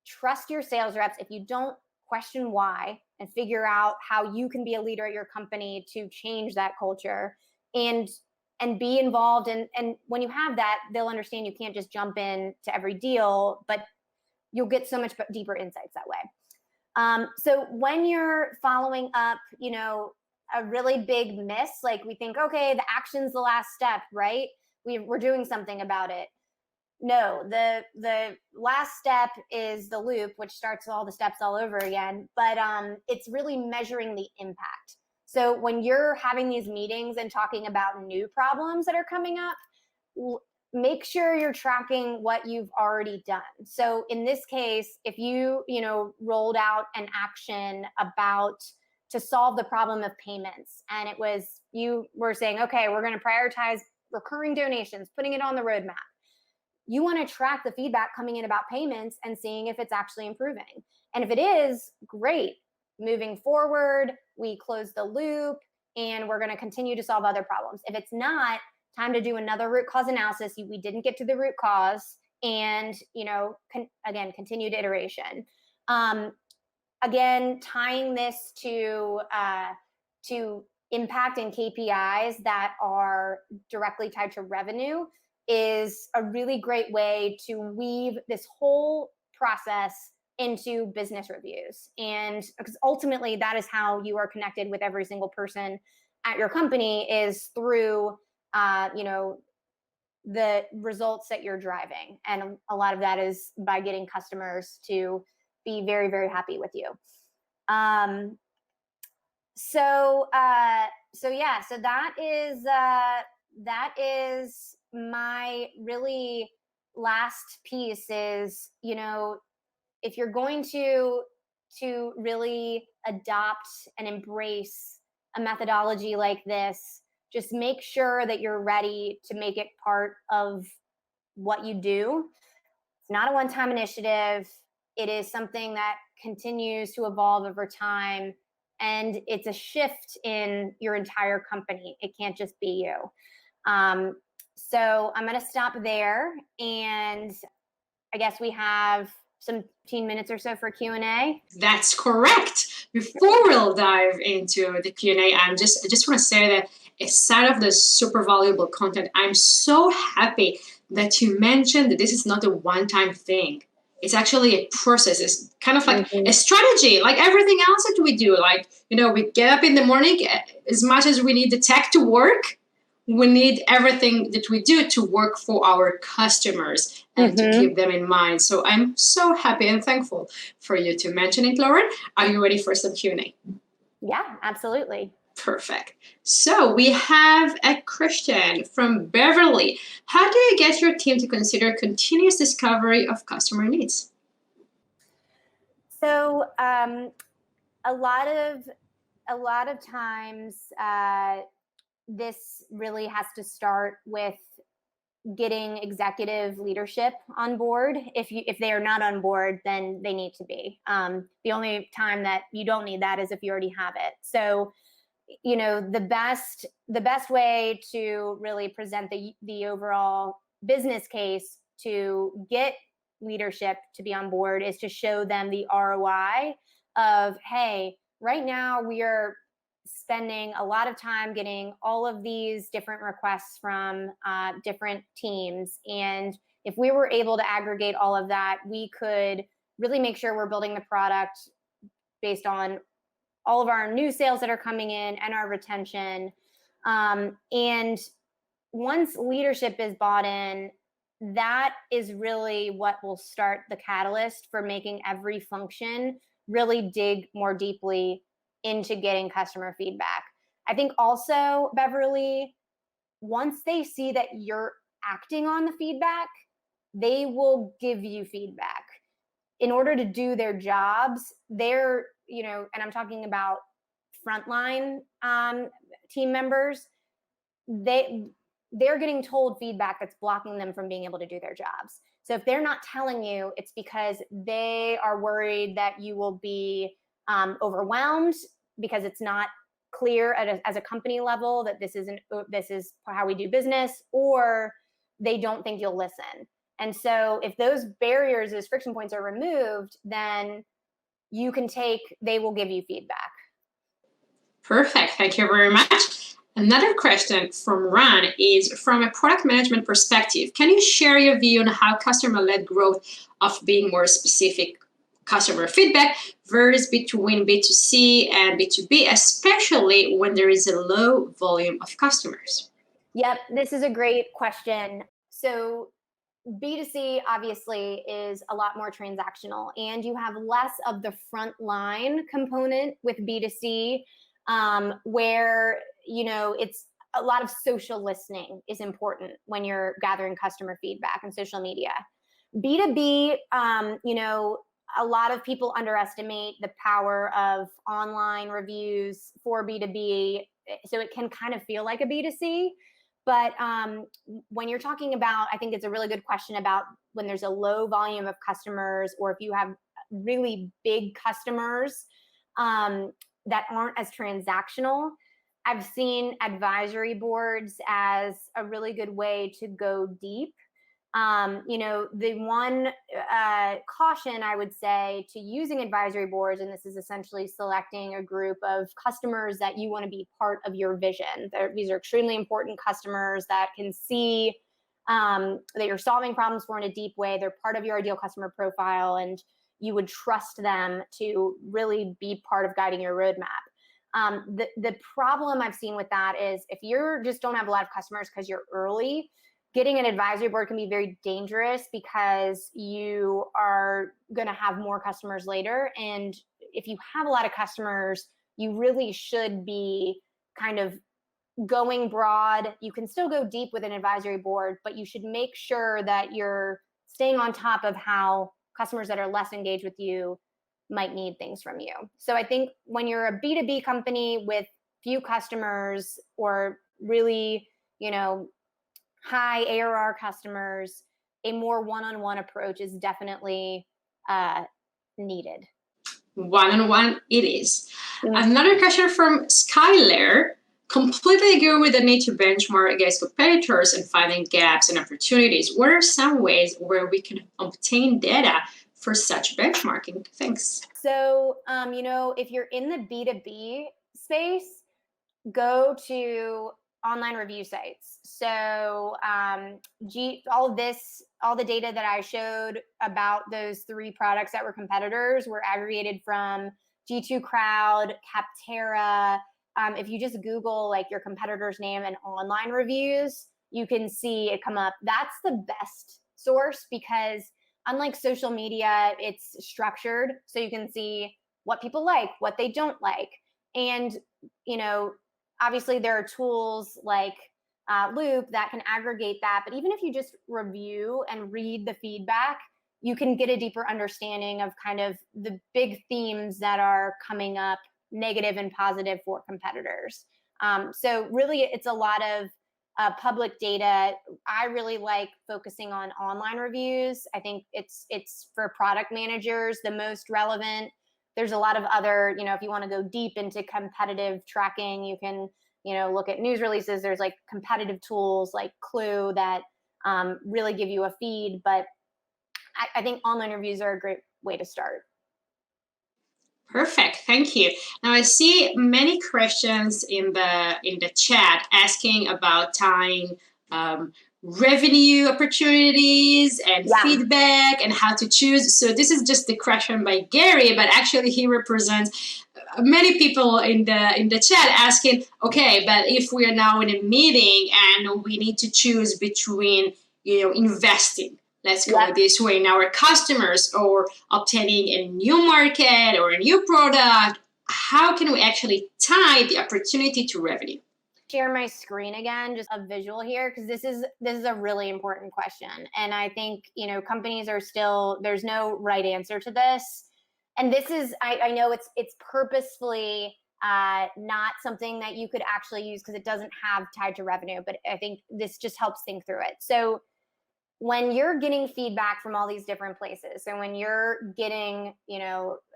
trust your sales reps. If you don't, question why and figure out how you can be a leader at your company to change that culture and be involved. And when you have that, they'll understand you can't just jump in to every deal, but you'll get so much deeper insights that way. So when you're following up, a really big miss, like we think, okay, the action's the last step, right? We're doing something about it. No, the last step is the loop, which starts all the steps all over again. But it's really measuring the impact. So when you're having these meetings and talking about new problems that are coming up, make sure you're tracking what you've already done. So in this case, if you rolled out an action to solve the problem of payments, and you were saying, okay, we're going to prioritize recurring donations, putting it on the roadmap. You want to track the feedback coming in about payments and seeing if it's actually improving. And if it is, great. Moving forward, we close the loop and we're going to continue to solve other problems. If it's not, time to do another root cause analysis. We didn't get to the root cause and, again, continued iteration. Again, tying this to impact and KPIs that are directly tied to revenue is a really great way to weave this whole process into business reviews. And because ultimately that is how you are connected with every single person at your company is through, the results that you're driving. And a lot of that is by getting customers to be very, very happy with you. So that is my really last piece is, if you're going to really adopt and embrace a methodology like this, just make sure that you're ready to make it part of what you do. It's not a one-time initiative. It is something that continues to evolve over time. And it's a shift in your entire company. It can't just be you. So I'm going to stop there. And I guess we have some 15 minutes or so for Q&A. That's correct. Before we'll dive into the Q&A, I just want to say that aside of the super valuable content, I'm so happy that you mentioned that this is not a one-time thing. It's actually a process. It's kind of like a strategy, like everything else that we do. Like, we get up in the morning, as much as we need the tech to work, we need everything that we do to work for our customers and to keep them in mind. So I'm so happy and thankful for you to mention it, Lauren. Are you ready for some Q&A? Yeah, absolutely. Perfect. So we have a question from Beverly. How do you get your team to consider continuous discovery of customer needs? So a lot of times this really has to start with getting executive leadership on board. If they are not on board, then they need to be. The only time that you don't need that is if you already have it. So, the best way to really present the overall business case to get leadership to be on board is to show them the ROI of, hey, right now we are spending a lot of time getting all of these different requests from different teams. And if we were able to aggregate all of that, we could really make sure we're building the product based on all of our new sales that are coming in and our retention. And once leadership is bought in, that is really what will start the catalyst for making every function really dig more deeply into getting customer feedback. I think also, Beverly, once they see that you're acting on the feedback, they will give you feedback. In order to do their jobs, they're, and I'm talking about frontline team members, they're getting told feedback that's blocking them from being able to do their jobs. So if they're not telling you, it's because they are worried that you will be overwhelmed because it's not clear as a company level that this is how we do business, or they don't think you'll listen. And so if those barriers, those friction points are removed, then they will give you feedback. Perfect. Thank you very much. Another question from Ron is, from a product management perspective, can you share your view on how customer-led growth of being more specific customer feedback varies between B2C and B2B, especially when there is a low volume of customers? Yep, this is a great question. So B2C obviously is a lot more transactional, and you have less of the frontline component with B2C, where it's a lot of social listening is important when you're gathering customer feedback on social media. B2B, a lot of people underestimate the power of online reviews for B2B, so it can kind of feel like a B2C. But when you're talking about, I think it's a really good question about when there's a low volume of customers, or if you have really big customers that aren't as transactional. I've seen advisory boards as a really good way to go deep. The one caution I would say to using advisory boards, and this is essentially selecting a group of customers that you want to be part of your vision. These are extremely important customers that can see that you're solving problems for in a deep way. They're part of your ideal customer profile, and you would trust them to really be part of guiding your roadmap. The problem I've seen with that is if you just don't have a lot of customers because you're early, getting an advisory board can be very dangerous because you are going to have more customers later. And if you have a lot of customers, you really should be kind of going broad. You can still go deep with an advisory board, but you should make sure that you're staying on top of how customers that are less engaged with you might need things from you. So I think when you're a B2B company with few customers, or really, high ARR customers, a more one-on-one approach is definitely needed. One-on-one it is. Another question from Skylar. Completely agree with the need to benchmark against competitors and finding gaps and opportunities. What are some ways where we can obtain data for such benchmarking? Thanks. So, if you're in the B2B space, go to online review sites. So all the data that I showed about those 3 products that were competitors were aggregated from G2 Crowd, Capterra, if you just Google like your competitor's name and online reviews, you can see it come up. That's the best source because unlike social media, it's structured. So you can see what people like, what they don't like. And, obviously there are tools like Loop that can aggregate that. But even if you just review and read the feedback, you can get a deeper understanding of kind of the big themes that are coming up, negative and positive for competitors. So really, it's a lot of public data. I really like focusing on online reviews. I think it's for product managers the most relevant. There's a lot of other, if you want to go deep into competitive tracking, you can, look at news releases. There's like competitive tools like Clue that really give you a feed. But I think online reviews are a great way to start. Perfect, thank you. Now I see many questions in the chat asking about tying revenue opportunities and feedback and how to choose. So this is just the question by Gary, but actually he represents many people in the chat asking, okay, but if we are now in a meeting and we need to choose between investing, let's go this way, in our customers or obtaining a new market or a new product, how can we actually tie the opportunity to revenue? Share my screen again, just a visual here, because this is a really important question. And I think, companies are still, there's no right answer to this. And this is, I know it's purposefully not something that you could actually use because it doesn't have tied to revenue, but I think this just helps think through it. So when you're getting feedback from all these different places, and when you're getting,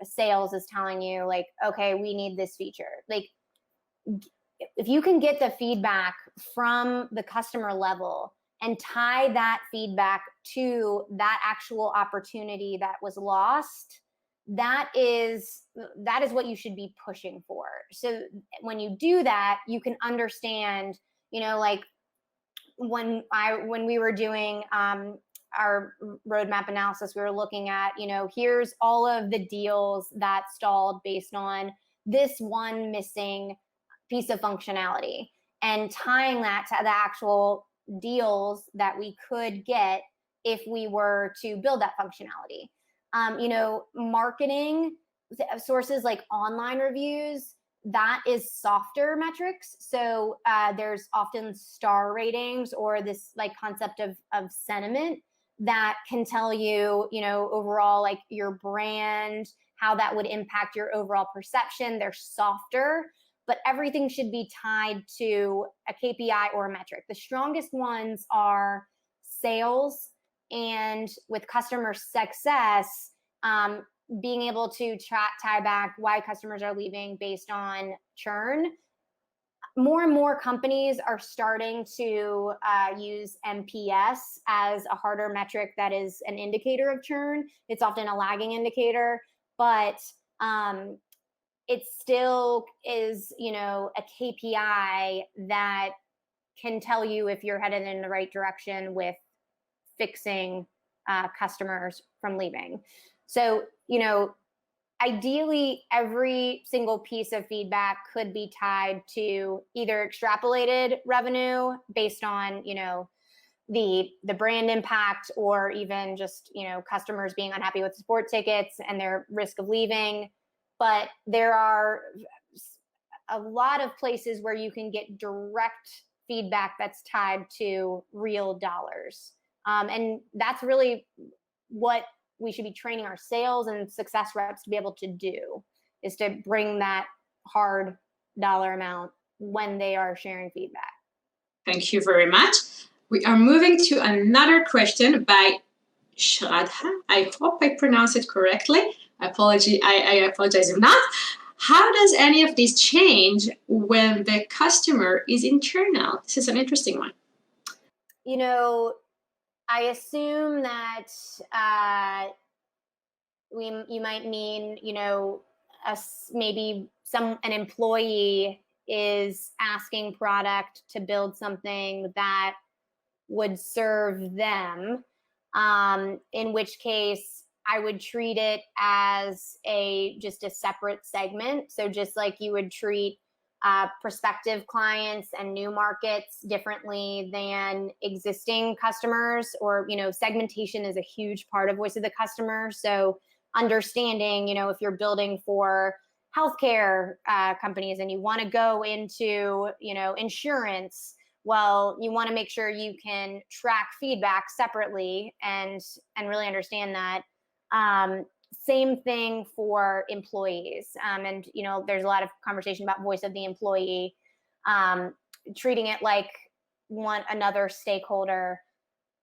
sales is telling you like, okay, we need this feature. Like, if you can get the feedback from the customer level and tie that feedback to that actual opportunity that was lost, that is what you should be pushing for. So when you do that, you can understand, like when we were doing our roadmap analysis, we were looking at, here's all of the deals that stalled based on this one missing piece of functionality, and tying that to the actual deals that we could get if we were to build that functionality. Marketing sources like online reviews, that is softer metrics. So there's often star ratings or this like concept of sentiment that can tell you, overall, like your brand, how that would impact your overall perception. They're softer, but everything should be tied to a KPI or a metric. The strongest ones are sales, and with customer success, being able to tie back why customers are leaving based on churn. More and more companies are starting to use NPS as a harder metric that is an indicator of churn. It's often a lagging indicator, but it still is, a KPI that can tell you if you're headed in the right direction with fixing customers from leaving. So, ideally, every single piece of feedback could be tied to either extrapolated revenue based on, the brand impact, or even just, customers being unhappy with support tickets and their risk of leaving. But there are a lot of places where you can get direct feedback that's tied to real dollars. And that's really what we should be training our sales and success reps to be able to do, is to bring that hard dollar amount when they are sharing feedback. Thank you very much. We are moving to another question by Shraddha. I hope I pronounced it correctly. I apologize if not. How does any of this change when the customer is internal? This is an interesting one. I assume that you might mean, maybe an employee is asking product to build something that would serve them, in which case I would treat it as just a separate segment. So just like you would treat prospective clients and new markets differently than existing customers, or, segmentation is a huge part of voice of the customer. So understanding, if you're building for healthcare companies and you want to go into, insurance, well, you want to make sure you can track feedback separately and really understand that. Same thing for employees. And, there's a lot of conversation about voice of the employee, treating it like another stakeholder.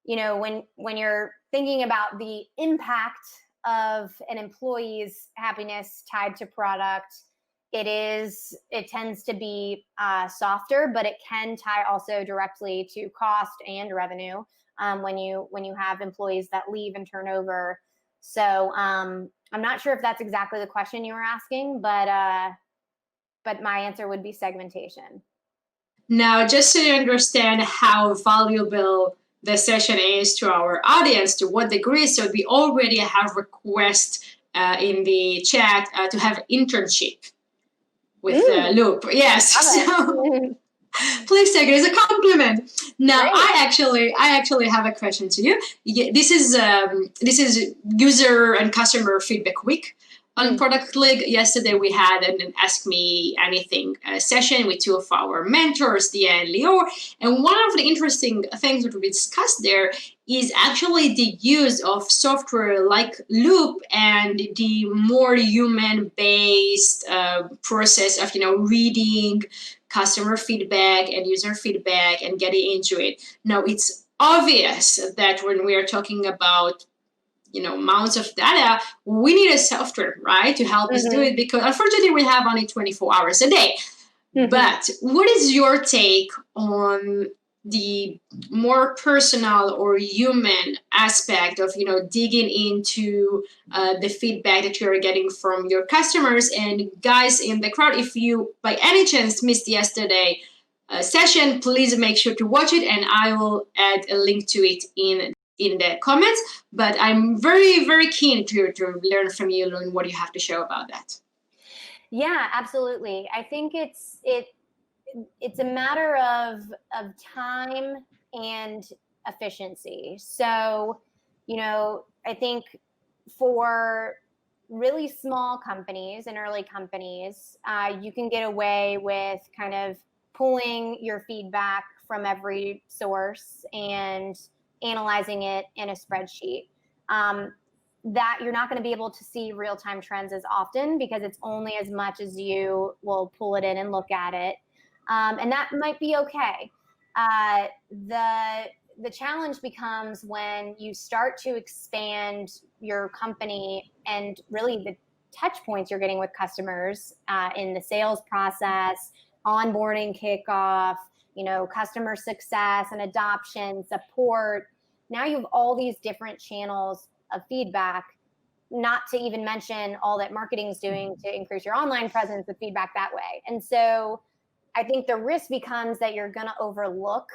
When you're thinking about the impact of an employee's happiness tied to product, it tends to be softer, but it can tie also directly to cost and revenue when you have employees that leave and turn over. So I'm not sure if that's exactly the question you were asking, but my answer would be segmentation. Now, just so you understand how valuable the session is to our audience, to what degree, so we already have requests in the chat to have internship with Loop. Yes. So please take it as a compliment. Now, great. I actually have a question to you. This is user and customer feedback week on Product League. Yesterday we had an Ask Me Anything session with two of our mentors, Dia and Leo. And one of the interesting things that we discussed there is actually the use of software like Loop and the more human-based process of reading customer feedback and user feedback and getting into it. Now, it's obvious that when we are talking about amounts of data, we need a software, right, to help us do it, because unfortunately we have only 24 hours a day. But what is your take on the more personal or human aspect of digging into the feedback that you're getting from your customers? And guys in the crowd, if you by any chance missed yesterday session, please make sure to watch it, and I will add a link to it in the comments. But I'm very, very keen to learn from you, learn what you have to show about that. Yeah, absolutely. I think it's a matter of time and efficiency. So, I think for really small companies and early companies, you can get away with kind of pulling your feedback from every source and analyzing it in a spreadsheet. That you're not going to be able to see real-time trends as often, because it's only as much as you will pull it in and look at it. And that might be okay. The challenge becomes when you start to expand your company and really the touch points you're getting with customers in the sales process, onboarding kickoff, customer success and adoption, support. Now you have all these different channels of feedback, not to even mention all that marketing's doing to increase your online presence with feedback that way. And so I think the risk becomes that you're going to overlook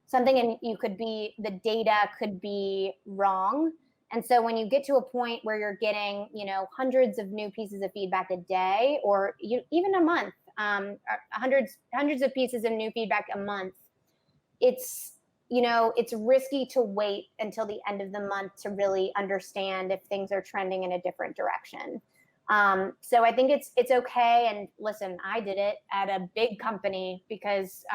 something, and the data could be wrong. And so when you get to a point where you're getting, hundreds of new pieces of feedback a day, or even a month, hundreds of pieces of new feedback a month, it's risky to wait until the end of the month to really understand if things are trending in a different direction. So I think it's okay. And listen, I did it at a big company because,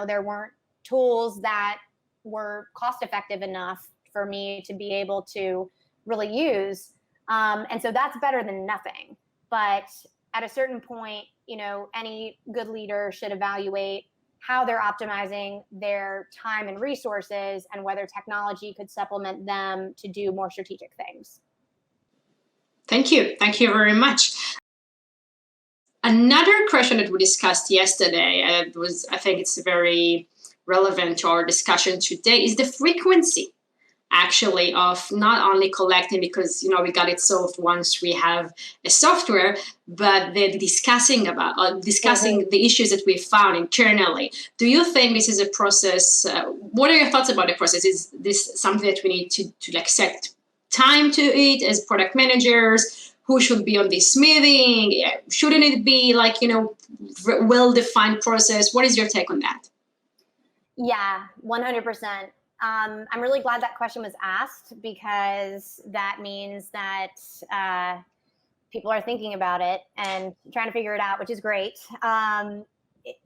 there weren't tools that were cost effective enough for me to be able to really use. And so that's better than nothing. But at a certain point, any good leader should evaluate how they're optimizing their time and resources, and whether technology could supplement them to do more strategic things. Thank you. Thank you very much. Another question that we discussed yesterday, I think it's very relevant to our discussion today, is the frequency actually of not only collecting, because we got it solved once we have a software, but then discussing the issues that we found internally. Do you think this is a process? What are your thoughts about the process? Is this something that we need to set time to it as product managers? who should be on this meeting? Shouldn't it be like, well-defined process? What is your take on that? Yeah, 100%. I'm really glad that question was asked, because that means that people are thinking about it and trying to figure it out, which is great.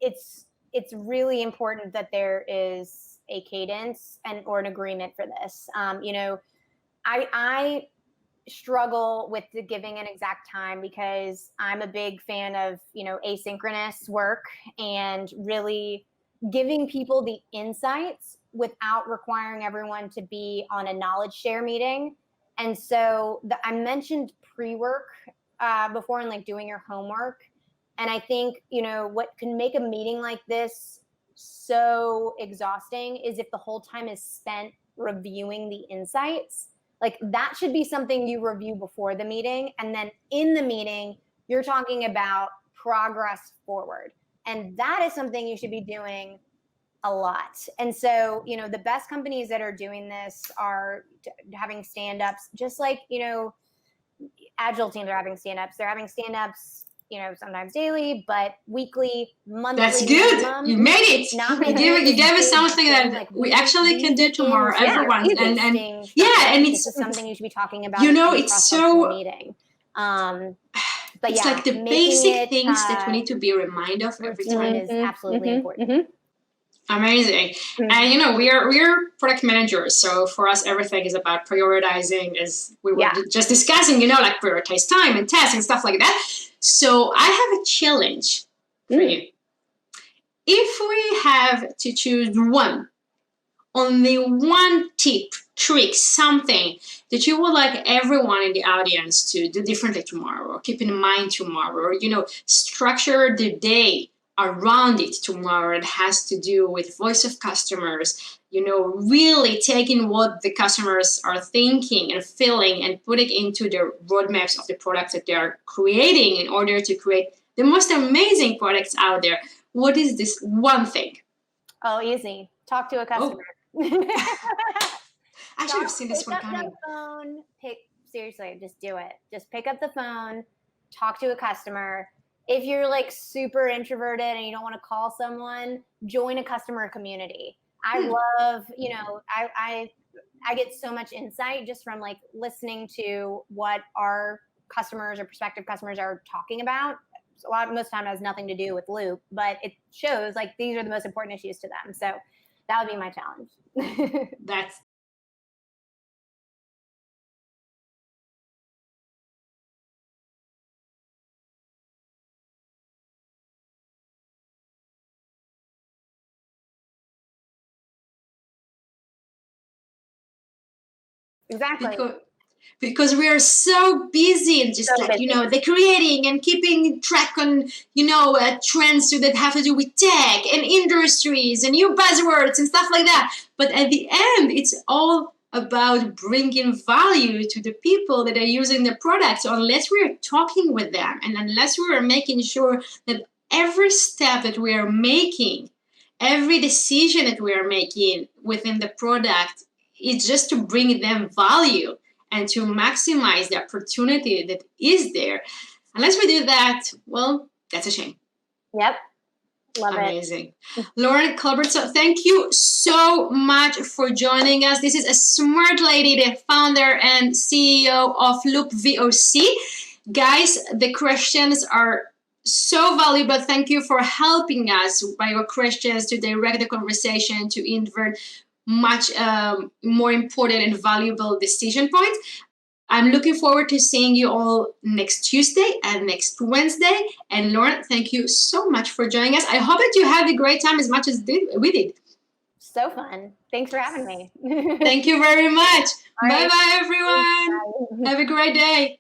It's really important that there is a cadence or an agreement for this. I struggle with giving an exact time, because I'm a big fan of asynchronous work and really giving people the insights without requiring everyone to be on a knowledge share meeting. And so I mentioned pre-work before, and like doing your homework. And I think, what can make a meeting like this so exhausting is if the whole time is spent reviewing the insights. Like, that should be something you review before the meeting. And then in the meeting, you're talking about progress forward. And that is something you should be doing a lot. And so, the best companies that are doing this are having stand-ups, just like, Agile teams are having stand-ups. They're having stand-ups, sometimes daily, but weekly, monthly. That's good. Minimum. You made it. You gave us something that like, we actually can do tomorrow, everyone. And this is something you should be talking about. It's so meeting. But it's like the basic things that we need to be reminded of every time is absolutely important. Amazing. And we are product managers, so for us everything is about prioritizing, as we were just discussing, like prioritize time and tasks and stuff like that. So I have a challenge for you. If we have to choose only one tip, trick, something that you would like everyone in the audience to do differently tomorrow, or keep in mind tomorrow, or structure the day around it tomorrow, it has to do with voice of customers, really taking what the customers are thinking and feeling and putting into the roadmaps of the products that they are creating in order to create the most amazing products out there. What is this one thing? Oh, easy. Talk to a customer. I should have seen this one coming. Pick up the phone. Seriously, just do it. Just pick up the phone, talk to a customer. If you're like super introverted and you don't want to call someone, join a customer community. I love, I get so much insight just from like listening to what our customers or prospective customers are talking about. So most of the time it has nothing to do with Loop, but it shows like these are the most important issues to them. So that would be my challenge. That's exactly. Because we are so busy and just the creating and keeping track on, trends that have to do with tech and industries and new buzzwords and stuff like that. But at the end, it's all about bringing value to the people that are using the product. So unless we are talking with them and unless we are making sure that every step that we are making, every decision that we are making within the product is just to bring them value and to maximize the opportunity that is there. Unless we do that, well, that's a shame. Yep. Love Amazing. Lauren Culbertson, thank you so much for joining us. This is a smart lady, the founder and CEO of LoopVOC. Guys, the questions are so valuable. Thank you for helping us by your questions to direct the conversation to invert much more important and valuable decision points. I'm looking forward to seeing you all next Tuesday and next Wednesday. And Lauren, thank you so much for joining us. I hope that you had a great time as much as we did. So fun. Thanks for having me. Thank you very much. All right. Bye-bye, everyone. Have a great day.